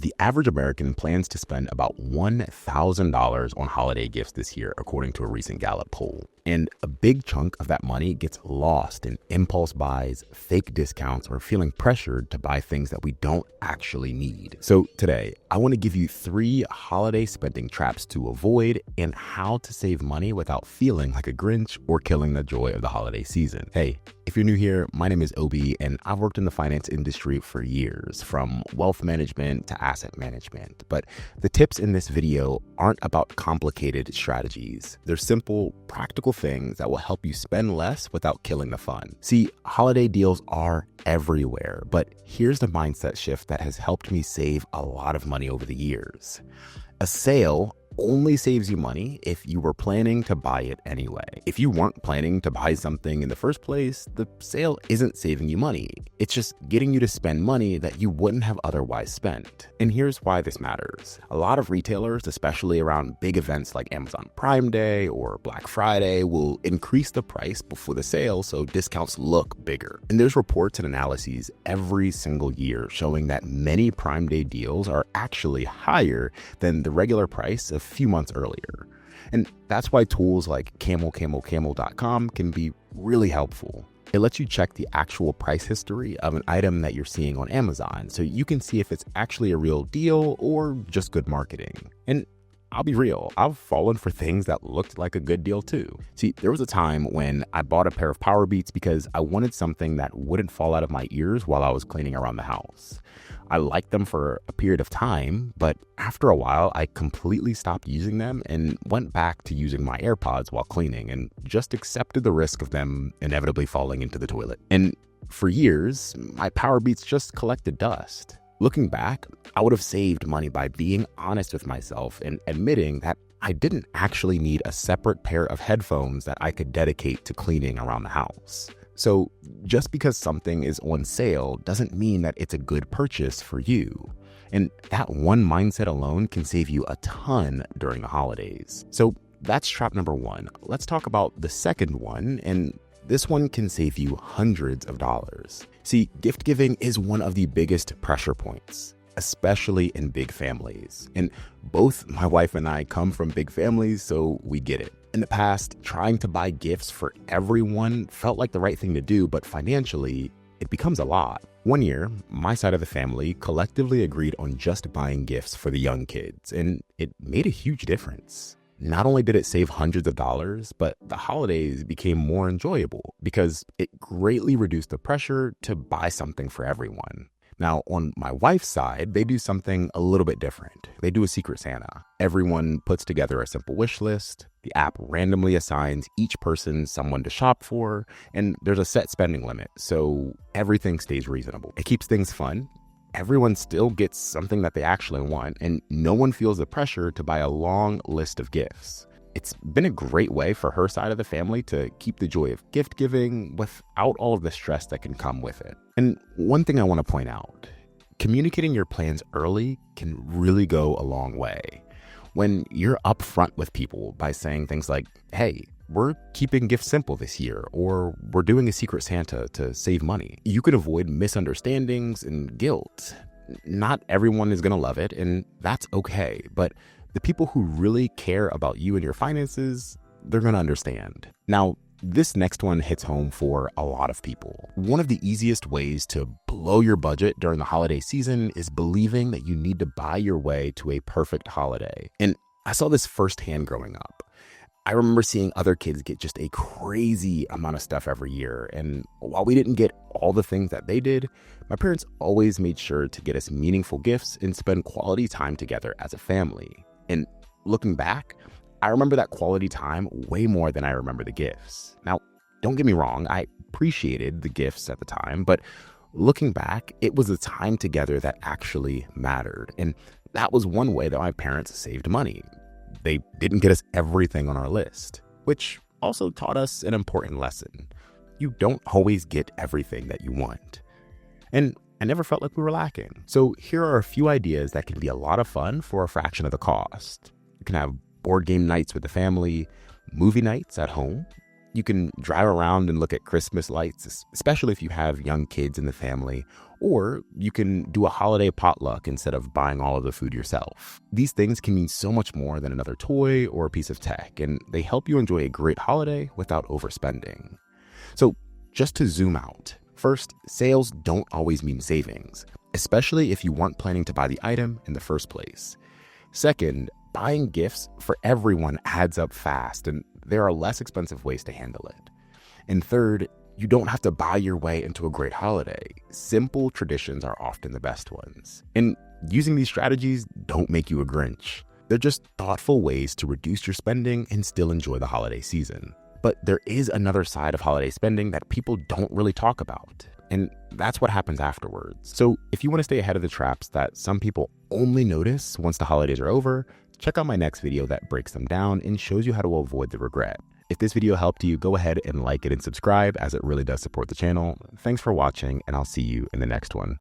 The average American plans to spend about $1,000 on holiday gifts this year, according to a recent Gallup poll. And a big chunk of that money gets lost in impulse buys, fake discounts, or feeling pressured to buy things that we don't actually need. So today, I want to give you 3 holiday spending traps to avoid and how to save money without feeling like a Grinch or killing the joy of the holiday season. Hey, if you're new here, my name is Obi, and I've worked in the finance industry for years, from wealth management to asset management. But the tips in this video aren't about complicated strategies. They're simple, practical things that will help you spend less without killing the fun. See, holiday deals are everywhere, but here's the mindset shift that has helped me save a lot of money over the years. A sale only saves you money if you were planning to buy it anyway. If you weren't planning to buy something in the first place, the sale isn't saving you money. It's just getting you to spend money that you wouldn't have otherwise spent. And here's why this matters. A lot of retailers, especially around big events like Amazon Prime Day or Black Friday, will increase the price before the sale so discounts look bigger. And there's reports and analyses every single year showing that many Prime Day deals are actually higher than the regular price a few months earlier. And that's why tools like camel.com can be really helpful. It lets you check the actual price history of an item that you're seeing on Amazon so you can see if it's actually a real deal or just good marketing. And I'll be real, I've fallen for things that looked like a good deal too. See, there was a time when I bought a pair of Power Beats because I wanted something that wouldn't fall out of my ears while I was cleaning around the house. I liked them for a period of time, but after a while, I completely stopped using them and went back to using my AirPods while cleaning and just accepted the risk of them inevitably falling into the toilet. And for years, my Power Beats just collected dust. Looking back, I would have saved money by being honest with myself and admitting that I didn't actually need a separate pair of headphones that I could dedicate to cleaning around the house. So just because something is on sale doesn't mean that it's a good purchase for you. And that one mindset alone can save you a ton during the holidays. So that's trap number 1. Let's talk about the second one, and this one can save you hundreds of dollars. See, gift giving is one of the biggest pressure points, especially in big families. And both my wife and I come from big families, so we get it. In the past, trying to buy gifts for everyone felt like the right thing to do, but financially, it becomes a lot. One year, my side of the family collectively agreed on just buying gifts for the young kids, and it made a huge difference. Not only did it save hundreds of dollars, but the holidays became more enjoyable because it greatly reduced the pressure to buy something for everyone. Now, on my wife's side, they do something a little bit different. They do a Secret Santa. Everyone puts together a simple wish list. The app randomly assigns each person someone to shop for, and there's a set spending limit, so everything stays reasonable. It keeps things fun. Everyone still gets something that they actually want, and no one feels the pressure to buy a long list of gifts. It's been a great way for her side of the family to keep the joy of gift giving without all of the stress that can come with it. And one thing I want to point out, communicating your plans early can really go a long way. When you're upfront with people by saying things like, hey, we're keeping gifts simple this year, or we're doing a Secret Santa to save money, you can avoid misunderstandings and guilt. Not everyone is going to love it, and that's okay, but the people who really care about you and your finances, they're going to understand. Now, this next one hits home for a lot of people. One of the easiest ways to blow your budget during the holiday season is believing that you need to buy your way to a perfect holiday. And I saw this firsthand growing up. I remember seeing other kids get just a crazy amount of stuff every year. And while we didn't get all the things that they did, my parents always made sure to get us meaningful gifts and spend quality time together as a family. And looking back, I remember that quality time way more than I remember the gifts. Now, don't get me wrong, I appreciated the gifts at the time, but looking back, it was the time together that actually mattered. And that was one way that my parents saved money. They didn't get us everything on our list, which also taught us an important lesson. You don't always get everything that you want. And I never felt like we were lacking. So here are a few ideas that can be a lot of fun for a fraction of the cost. You can have board game nights with the family, movie nights at home, You can drive around and look at Christmas lights, especially if you have young kids in the family, or you can do a holiday potluck instead of buying all of the food yourself. These things can mean so much more than another toy or a piece of tech, and they help you enjoy a great holiday without overspending. So just to zoom out, first, sales don't always mean savings, especially if you weren't planning to buy the item in the first place. Second, buying gifts for everyone adds up fast, and there are less expensive ways to handle it. And third, you don't have to buy your way into a great holiday. Simple traditions are often the best ones. And using these strategies don't make you a Grinch. They're just thoughtful ways to reduce your spending and still enjoy the holiday season. But there is another side of holiday spending that people don't really talk about, and that's what happens afterwards. So if you want to stay ahead of the traps that some people only notice once the holidays are over, check out my next video that breaks them down and shows you how to avoid the regret. If this video helped you, go ahead and like it and subscribe, as it really does support the channel. Thanks for watching, and I'll see you in the next one.